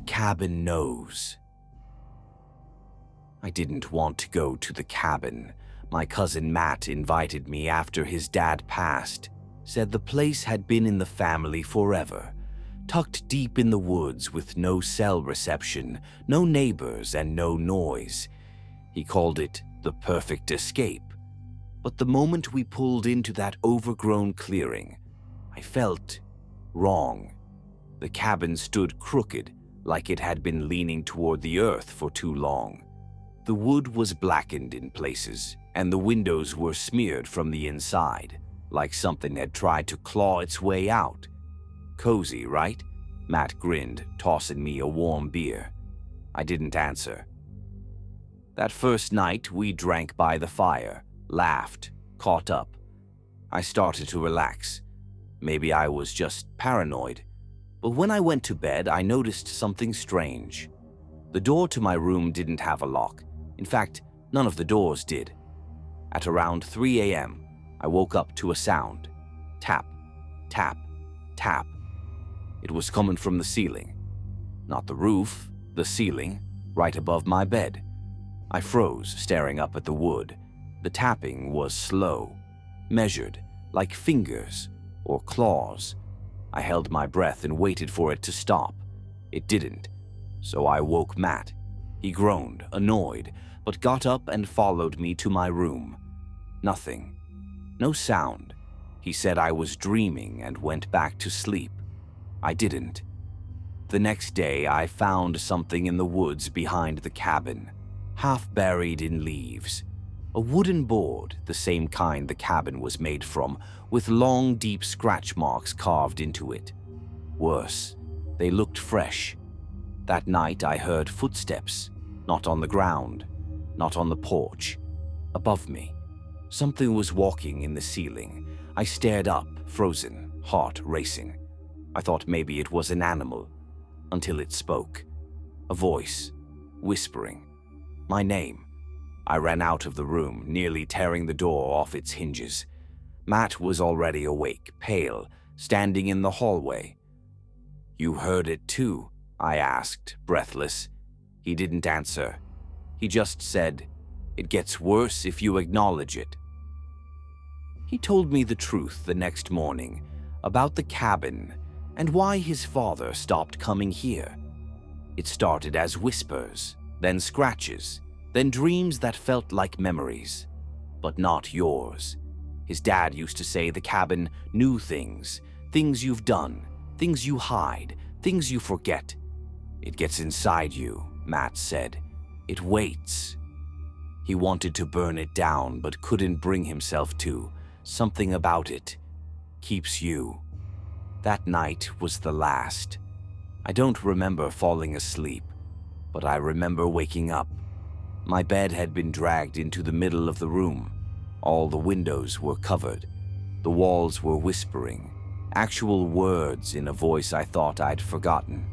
cabin knows. I didn't want to go to the cabin. My cousin Matt invited me after his dad passed, said the place had been in the family forever, tucked deep in the woods with no cell reception, no neighbors, and no noise. He called it the perfect escape. But the moment we pulled into that overgrown clearing, I felt wrong. The cabin stood crooked, like it had been leaning toward the earth for too long. The wood was blackened in places, and the windows were smeared from the inside, like something had tried to claw its way out. Cozy, right? Matt grinned, tossing me a warm beer. I didn't answer. That first night, we drank by the fire, laughed, caught up. I started to relax. Maybe I was just paranoid. But when I went to bed, I noticed something strange. The door to my room didn't have a lock. In fact, none of the doors did. At around 3 a.m., I woke up to a sound. Tap, tap, tap. It was coming from the ceiling. Not the roof, the ceiling, right above my bed. I froze, staring up at the wood. The tapping was slow, measured, like fingers or claws. I held my breath and waited for it to stop. It didn't, so I woke Matt. He groaned, annoyed, but got up and followed me to my room. Nothing. No sound. He said I was dreaming and went back to sleep. I didn't. The next day, I found something in the woods behind the cabin, half buried in leaves. A wooden board, the same kind the cabin was made from, with long, deep scratch marks carved into it. Worse, they looked fresh. That night, I heard footsteps, not on the ground, not on the porch. Above me, something was walking in the ceiling. I stared up, frozen, heart racing. I thought maybe it was an animal, until it spoke. A voice, whispering. My name. I ran out of the room, nearly tearing the door off its hinges. Matt was already awake, pale, standing in the hallway. "You heard it too?" I asked, breathless. He didn't answer. He just said, "It gets worse if you acknowledge it." He told me the truth the next morning, about the cabin and why his father stopped coming here. It started as whispers, then scratches, then dreams that felt like memories, but not yours. His dad used to say the cabin knew things, things you've done, things you hide, things you forget. It gets inside you, Matt said. It waits. He wanted to burn it down, but couldn't bring himself to. Something about it keeps you. That night was the last. I don't remember falling asleep, but I remember waking up. My bed had been dragged into the middle of the room. All the windows were covered. The walls were whispering, actual words in a voice I thought I'd forgotten.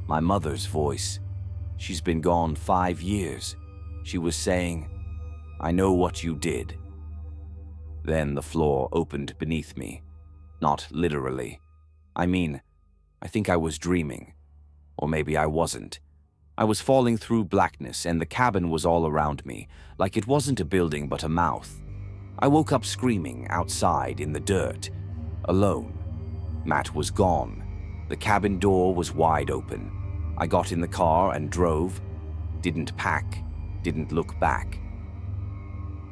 My mother's voice. She's been gone 5 years. She was saying, "I know what you did." Then the floor opened beneath me. Not literally. I mean, I think I was dreaming. Or maybe I wasn't. I was falling through blackness and the cabin was all around me, like it wasn't a building but a mouth. I woke up screaming outside in the dirt, alone. Matt was gone. The cabin door was wide open. I got in the car and drove. Didn't pack, didn't look back.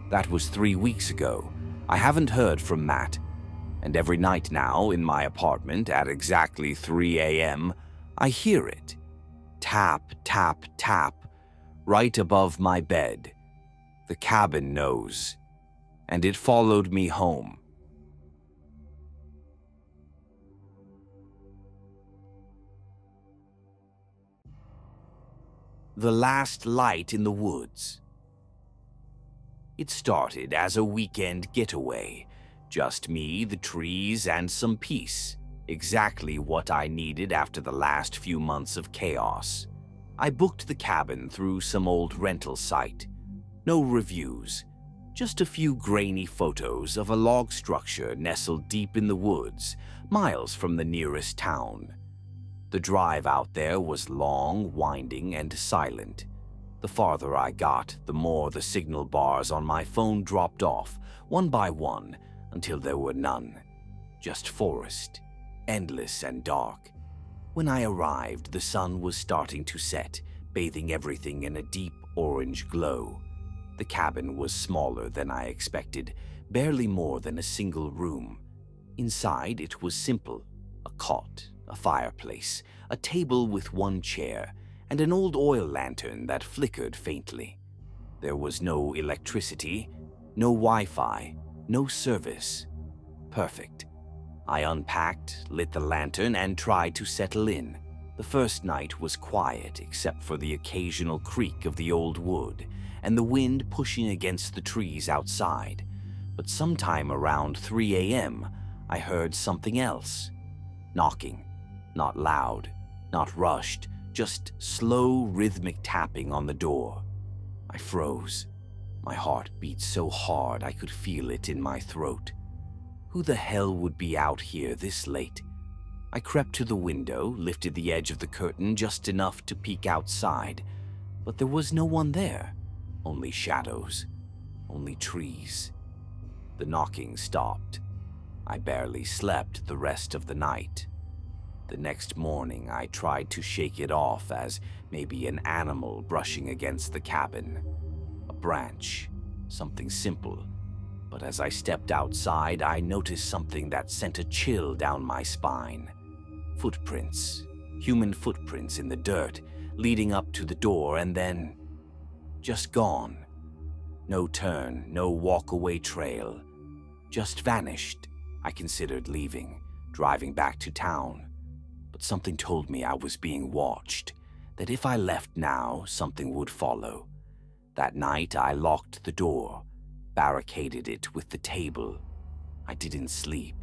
That was 3 weeks ago. I haven't heard from Matt. And every night now, in my apartment at exactly 3 a.m., I hear it. Tap, tap, tap, right above my bed. The cabin knows. And it followed me home. The last light in the woods. It started as a weekend getaway. Just me, the trees, and some peace. Exactly what I needed after the last few months of chaos. I booked the cabin through some old rental site. No reviews. Just a few grainy photos of a log structure nestled deep in the woods, miles from the nearest town. The drive out there was long, winding, and silent. The farther I got, the more the signal bars on my phone dropped off, one by one, until there were none. Just forest, endless and dark. When I arrived, the sun was starting to set, bathing everything in a deep orange glow. The cabin was smaller than I expected, barely more than a single room. Inside, it was simple: a cot, a fireplace, a table with one chair, and an old oil lantern that flickered faintly. There was no electricity, no Wi-Fi, no service. Perfect. I unpacked, lit the lantern, and tried to settle in. The first night was quiet except for the occasional creak of the old wood and the wind pushing against the trees outside. But sometime around 3 a.m., I heard something else. Knocking. Not loud, not rushed, just slow, rhythmic tapping on the door. I froze. My heart beat so hard I could feel it in my throat. Who the hell would be out here this late? I crept to the window, lifted the edge of the curtain just enough to peek outside, but there was no one there. Only shadows, only trees. The knocking stopped. I barely slept the rest of the night. The next morning, I tried to shake it off as maybe an animal brushing against the cabin. A branch, something simple. But as I stepped outside, I noticed something that sent a chill down my spine. Footprints, human footprints in the dirt, leading up to the door and then just gone. No turn, no walk-away trail. Just vanished. I considered leaving, driving back to town. But something told me I was being watched, that if I left now, something would follow. That night, I locked the door, barricaded it with the table. I didn't sleep.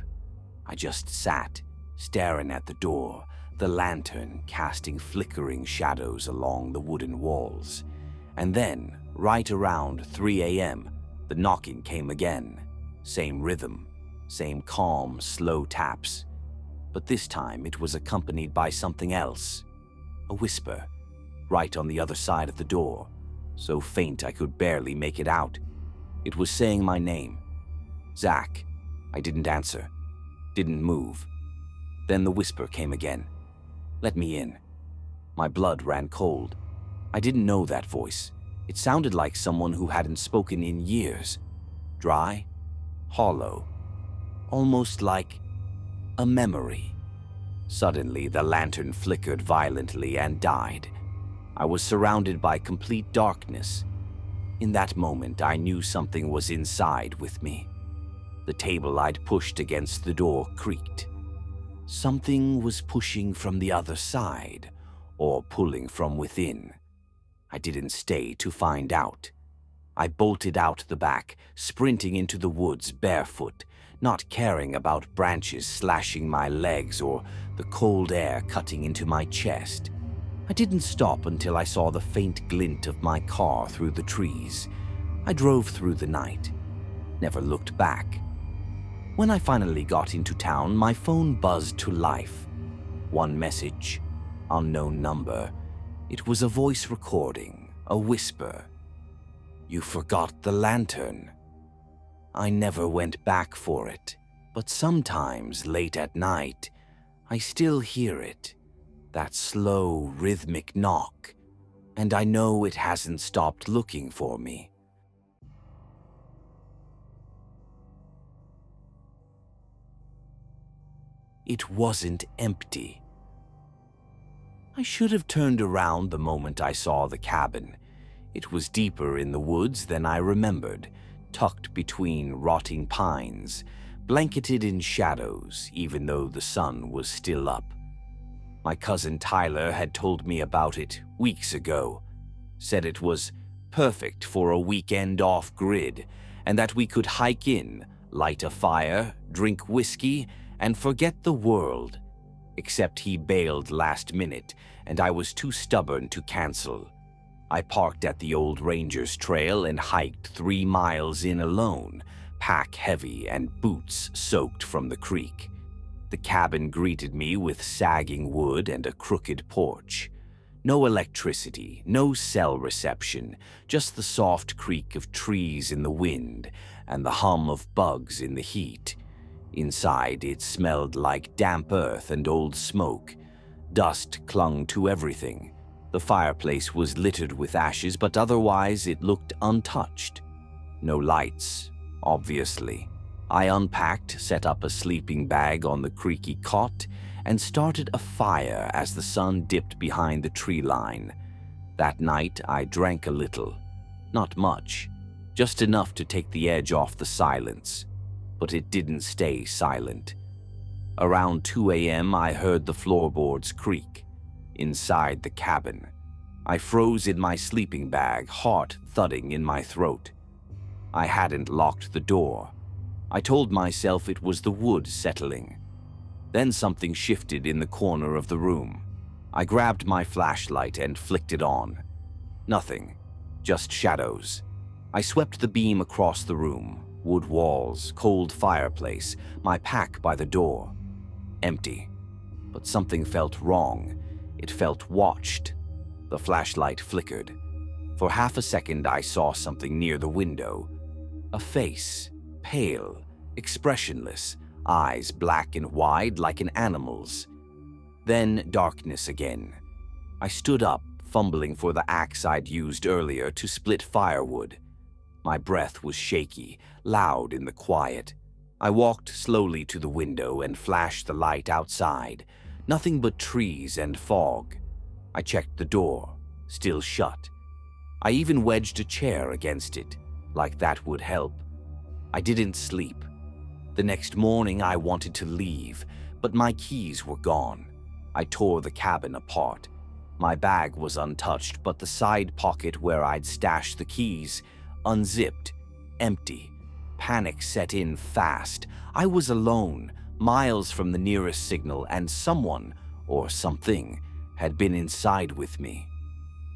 I just sat, staring at the door, the lantern casting flickering shadows along the wooden walls. And then, right around 3 a.m., the knocking came again. Same rhythm, same calm, slow taps. But this time it was accompanied by something else. A whisper, right on the other side of the door, so faint I could barely make it out. It was saying my name. Zach. I didn't answer, didn't move. Then the whisper came again. Let me in. My blood ran cold. I didn't know that voice. It sounded like someone who hadn't spoken in years. Dry, hollow, almost like a memory. Suddenly, the lantern flickered violently and died. I was surrounded by complete darkness. In that moment, I knew something was inside with me. The table I'd pushed against the door creaked. Something was pushing from the other side, or pulling from within. I didn't stay to find out. I bolted out the back, sprinting into the woods barefoot, not caring about branches slashing my legs or the cold air cutting into my chest. I didn't stop until I saw the faint glint of my car through the trees. I drove through the night, never looked back. When I finally got into town, my phone buzzed to life. One message, unknown number. It was a voice recording, a whisper. You forgot the lantern. I never went back for it, but sometimes late at night, I still hear it, that slow, rhythmic knock, and I know it hasn't stopped looking for me. It wasn't empty. I should have turned around the moment I saw the cabin. It was deeper in the woods than I remembered, tucked between rotting pines, blanketed in shadows even though the sun was still up. My cousin Tyler had told me about it weeks ago, said it was perfect for a weekend off-grid, and that we could hike in, light a fire, drink whiskey, and forget the world. Except he bailed last minute, and I was too stubborn to cancel. I parked at the old Ranger's Trail and hiked 3 miles in alone, pack heavy and boots soaked from the creek. The cabin greeted me with sagging wood and a crooked porch. No electricity, no cell reception, just the soft creak of trees in the wind and the hum of bugs in the heat. Inside, it smelled like damp earth and old smoke. Dust clung to everything. The fireplace was littered with ashes, but otherwise it looked untouched. No lights, obviously. I unpacked, set up a sleeping bag on the creaky cot, and started a fire as the sun dipped behind the tree line. That night, I drank a little. Not much, just enough to take the edge off the silence. But it didn't stay silent. Around 2 a.m., I heard the floorboards creak. Inside the cabin, I froze in my sleeping bag, heart thudding in my throat. I hadn't locked the door. I told myself it was the wood settling. Then something shifted in the corner of the room. I grabbed my flashlight and flicked it on. Nothing, just shadows. I swept the beam across the room. Wood walls, cold fireplace, my pack by the door. Empty. But something felt wrong. It felt watched. The flashlight flickered. For half a second, I saw something near the window. A face, pale, expressionless, eyes black and wide like an animal's. Then darkness again. I stood up, fumbling for the axe I'd used earlier to split firewood. My breath was shaky, loud in the quiet. I walked slowly to the window and flashed the light outside. Nothing but trees and fog. I checked the door, still shut. I even wedged a chair against it, like that would help. I didn't sleep. The next morning I wanted to leave, but my keys were gone. I tore the cabin apart. My bag was untouched, but the side pocket where I'd stashed the keys, unzipped, empty. Panic set in fast. I was alone, miles from the nearest signal, and someone, or something, had been inside with me.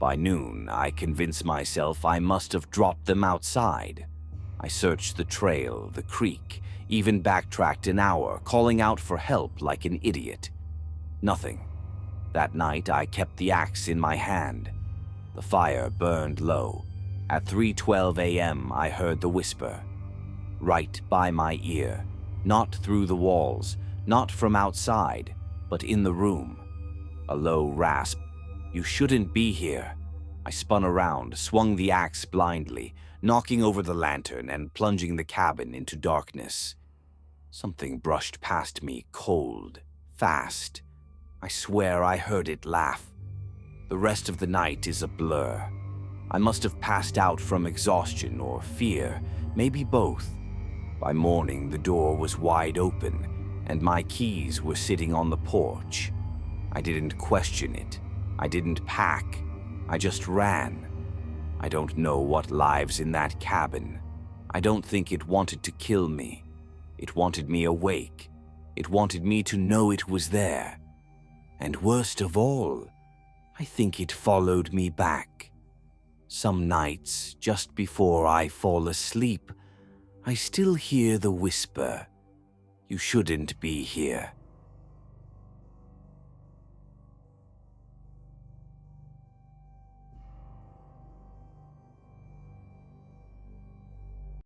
By noon, I convinced myself I must have dropped them outside. I searched the trail, the creek, even backtracked an hour, calling out for help like an idiot. Nothing. That night, I kept the axe in my hand. The fire burned low. At 3:12 a.m., I heard the whisper. Right by my ear. Not through the walls, not from outside, but in the room. A low rasp. You shouldn't be here. I spun around, swung the axe blindly, knocking over the lantern and plunging the cabin into darkness. Something brushed past me, cold, fast. I swear I heard it laugh. The rest of the night is a blur. I must have passed out from exhaustion or fear, maybe both. By morning, the door was wide open, and my keys were sitting on the porch. I didn't question it. I didn't pack. I just ran. I don't know what lives in that cabin. I don't think it wanted to kill me. It wanted me awake. It wanted me to know it was there. And worst of all, I think it followed me back. Some nights, just before I fall asleep, I still hear the whisper, "You shouldn't be here."